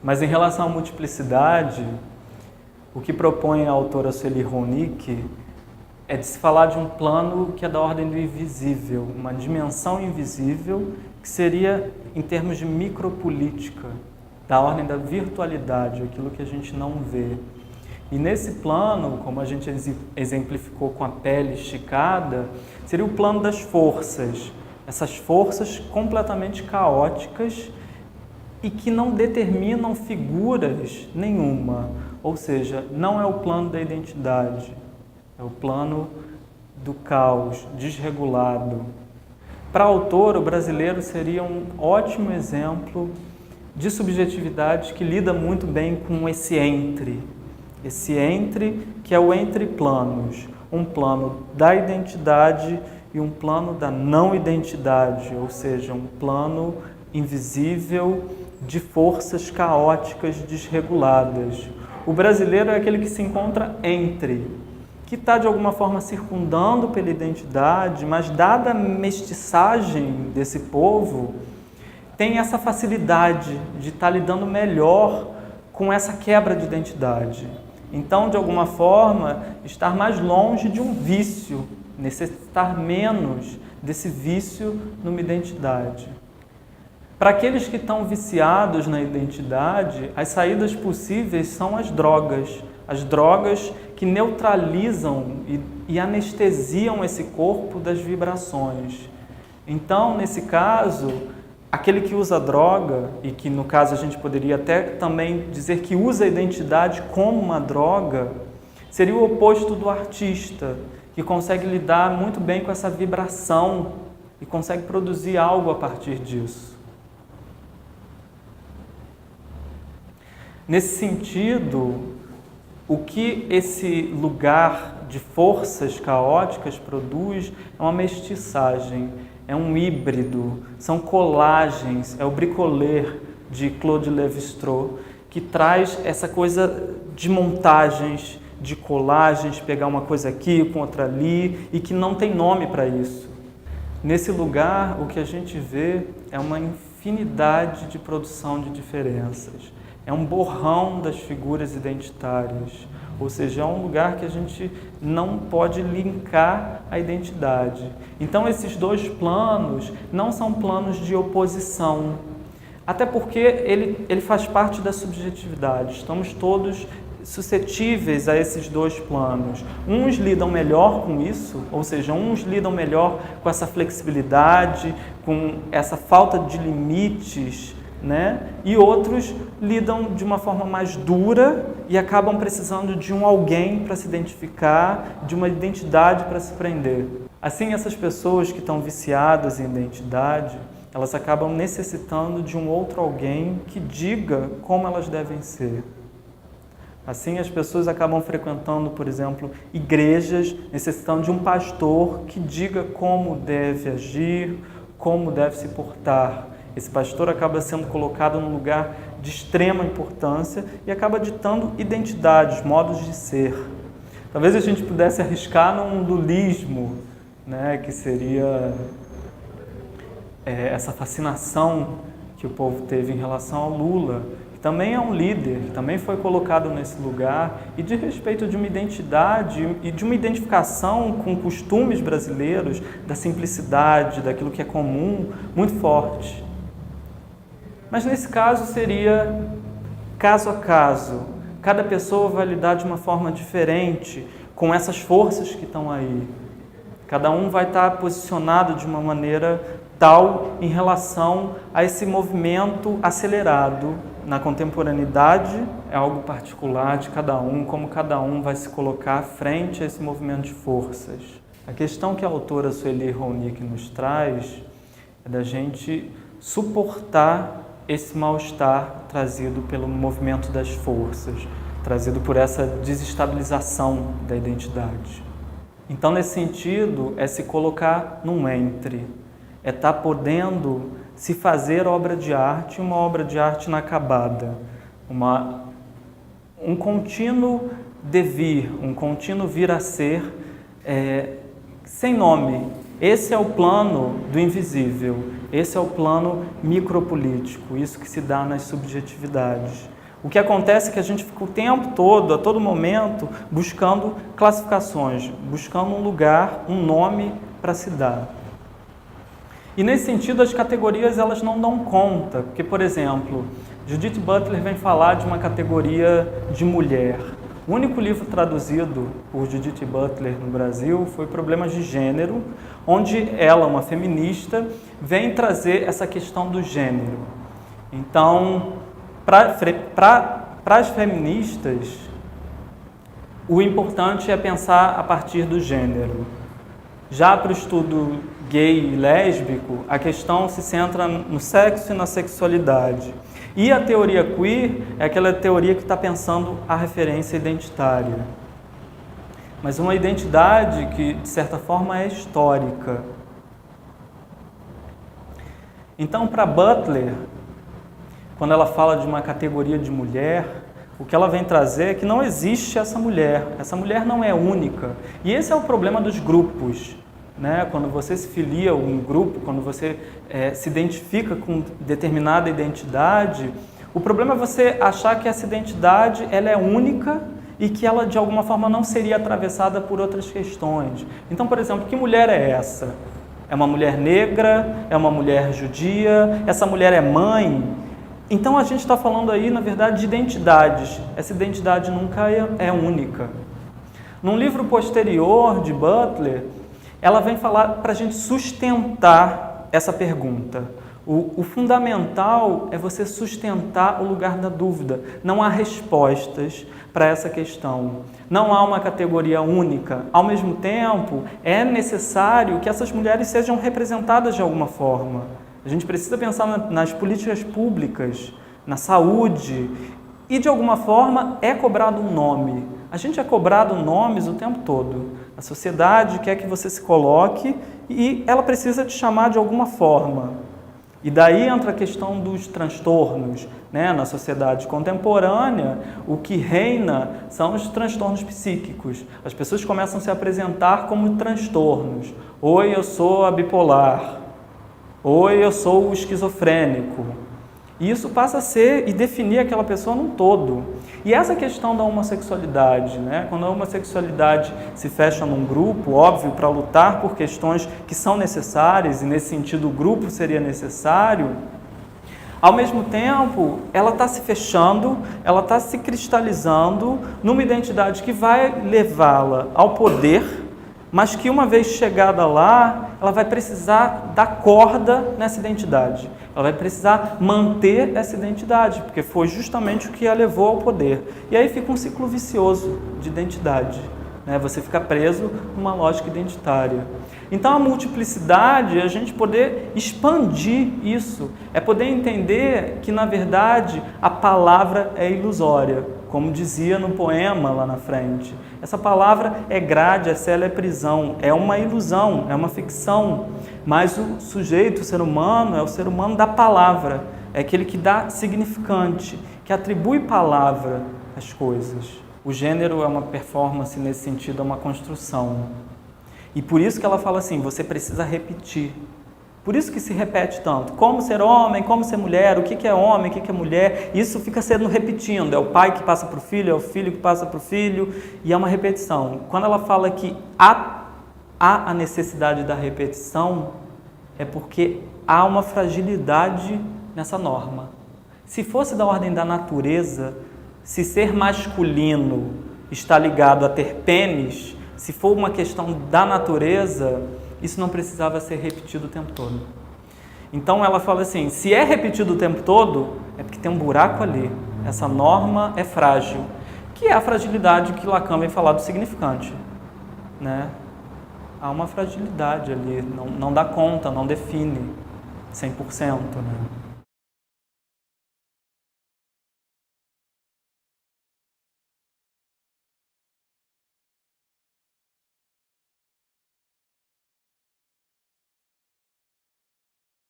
Mas em relação à multiplicidade, o que propõe a autora Sueli Ronick é de se falar de um plano que é da ordem do invisível, uma dimensão invisível que seria, em termos de micropolítica, da ordem da virtualidade, aquilo que a gente não vê. E nesse plano, como a gente exemplificou com a pele esticada, seria o plano das forças, essas forças completamente caóticas e que não determinam figuras nenhuma, ou seja, não é o plano da identidade, é o plano do caos, desregulado. Para a autora, o brasileiro seria um ótimo exemplo de subjetividade que lida muito bem com esse entre que é o entre planos, um plano da identidade e um plano da não identidade, ou seja, um plano invisível de forças caóticas desreguladas. O brasileiro é aquele que se encontra entre, que está de alguma forma circundando pela identidade, mas dada a mestiçagem desse povo, tem essa facilidade de estar lidando melhor com essa quebra de identidade. Então, de alguma forma, estar mais longe de um vício, necessitar menos desse vício numa identidade. Para aqueles que estão viciados na identidade, as saídas possíveis são as drogas que neutralizam e anestesiam esse corpo das vibrações. Então, nesse caso, aquele que usa droga, e que no caso a gente poderia até também dizer que usa a identidade como uma droga, seria o oposto do artista, que consegue lidar muito bem com essa vibração e consegue produzir algo a partir disso. Nesse sentido, o que esse lugar de forças caóticas produz é uma mestiçagem, é um híbrido, são colagens, é o bricoler de Claude Lévi-Strauss, que traz essa coisa de montagens, de colagens, pegar uma coisa aqui com outra ali, e que não tem nome para isso. Nesse lugar, o que a gente vê é uma infinidade de produção de diferenças. É um borrão das figuras identitárias, ou seja, é um lugar que a gente não pode linkar a identidade. Então, esses dois planos não são planos de oposição, até porque ele faz parte da subjetividade. Estamos todos suscetíveis a esses dois planos. Uns lidam melhor com isso, ou seja, uns lidam melhor com essa flexibilidade, com essa falta de limites, né? E outros lidam de uma forma mais dura e acabam precisando de um alguém para se identificar, de uma identidade para se prender. Assim, essas pessoas que estão viciadas em identidade, elas acabam necessitando de um outro alguém que diga como elas devem ser. Assim, as pessoas acabam frequentando, por exemplo, igrejas, necessitando de um pastor que diga como deve agir, como deve se portar. Esse pastor acaba sendo colocado num lugar de extrema importância e acaba ditando identidades, modos de ser. Talvez a gente pudesse arriscar num lulismo, né, que seria essa fascinação que o povo teve em relação ao Lula, que também é um líder, que também foi colocado nesse lugar, e de respeito de uma identidade e de uma identificação com costumes brasileiros, da simplicidade, daquilo que é comum, muito forte. Mas nesse caso seria caso a caso. Cada pessoa vai lidar de uma forma diferente com essas forças que estão aí. Cada um vai estar posicionado de uma maneira tal em relação a esse movimento acelerado. Na contemporaneidade é algo particular de cada um, como cada um vai se colocar frente a esse movimento de forças. A questão que a autora Sueli Ronick nos traz é da gente suportar esse mal-estar trazido pelo movimento das forças, trazido por essa desestabilização da identidade. Então, nesse sentido, é se colocar num entre, é estar podendo se fazer obra de arte, uma obra de arte inacabada, um contínuo devir, um contínuo vir a ser sem nome. Esse é o plano do invisível. Esse é o plano micropolítico, isso que se dá nas subjetividades. O que acontece é que a gente fica o tempo todo, a todo momento, buscando classificações, buscando um lugar, um nome para se dar. E nesse sentido, as categorias elas não dão conta, porque, por exemplo, Judith Butler vem falar de uma categoria de mulher. O único livro traduzido por Judith Butler no Brasil foi Problemas de Gênero, onde ela, uma feminista, vem trazer essa questão do gênero. Então, para as feministas, o importante é pensar a partir do gênero. Já para o estudo gay e lésbico, a questão se centra no sexo e na sexualidade. E a teoria queer é aquela teoria que está pensando a referência identitária. Mas uma identidade que, de certa forma, é histórica. Então, para Butler, quando ela fala de uma categoria de mulher, o que ela vem trazer é que não existe essa mulher não é única. E esse é o problema dos grupos, né? Quando você se filia a um grupo, quando você se identifica com determinada identidade, o problema é você achar que essa identidade ela é única e que ela, de alguma forma, não seria atravessada por outras questões. Então, por exemplo, que mulher é essa? É uma mulher negra? É uma mulher judia? Essa mulher é mãe? Então, a gente está falando aí, na verdade, de identidades. Essa identidade nunca é única. Num livro posterior de Butler, ela vem falar para a gente sustentar essa pergunta. O fundamental é você sustentar o lugar da dúvida. Não há respostas para essa questão. Não há uma categoria única. Ao mesmo tempo, é necessário que essas mulheres sejam representadas de alguma forma. A gente precisa pensar nas políticas públicas, na saúde, e de alguma forma é cobrado um nome. A gente é cobrado nomes o tempo todo. A sociedade quer que você se coloque e ela precisa te chamar de alguma forma. E daí entra a questão dos transtornos, né? Na sociedade contemporânea, o que reina são os transtornos psíquicos. As pessoas começam a se apresentar como transtornos. Oi, eu sou a bipolar. Oi, eu sou o esquizofrênico. E isso passa a ser e definir aquela pessoa num todo. E essa questão da homossexualidade, né? Quando a homossexualidade se fecha num grupo, óbvio, para lutar por questões que são necessárias, e nesse sentido o grupo seria necessário, ao mesmo tempo, ela está se fechando, ela está se cristalizando numa identidade que vai levá-la ao poder, mas que uma vez chegada lá, ela vai precisar dar corda nessa identidade. Ela vai precisar manter essa identidade, porque foi justamente o que a levou ao poder. E aí fica um ciclo vicioso de identidade, né? Você fica preso numa lógica identitária. Então a multiplicidade é a gente poder expandir isso, é poder entender que, na verdade, a palavra é ilusória, como dizia no poema lá na frente. Essa palavra é grade, essa ela é prisão, é uma ilusão, é uma ficção, mas o sujeito, o ser humano, é o ser humano da palavra, é aquele que dá significante, que atribui palavra às coisas. O gênero é uma performance nesse sentido, é uma construção. E por isso que ela fala assim, você precisa repetir. Por isso que se repete tanto. Como ser homem, como ser mulher, o que é homem, o que é mulher. Isso fica sendo repetindo. É o pai que passa para o filho, é o filho que passa para o filho. E é uma repetição. Quando ela fala que há a necessidade da repetição, é porque há uma fragilidade nessa norma. Se fosse da ordem da natureza, se ser masculino está ligado a ter pênis, se for uma questão da natureza, isso não precisava ser repetido o tempo todo. Então ela fala assim, se é repetido o tempo todo, é porque tem um buraco ali. Essa norma é frágil, que é a fragilidade que Lacan vem falar do significante, né? Há uma fragilidade ali, não dá conta, não define 100%, né?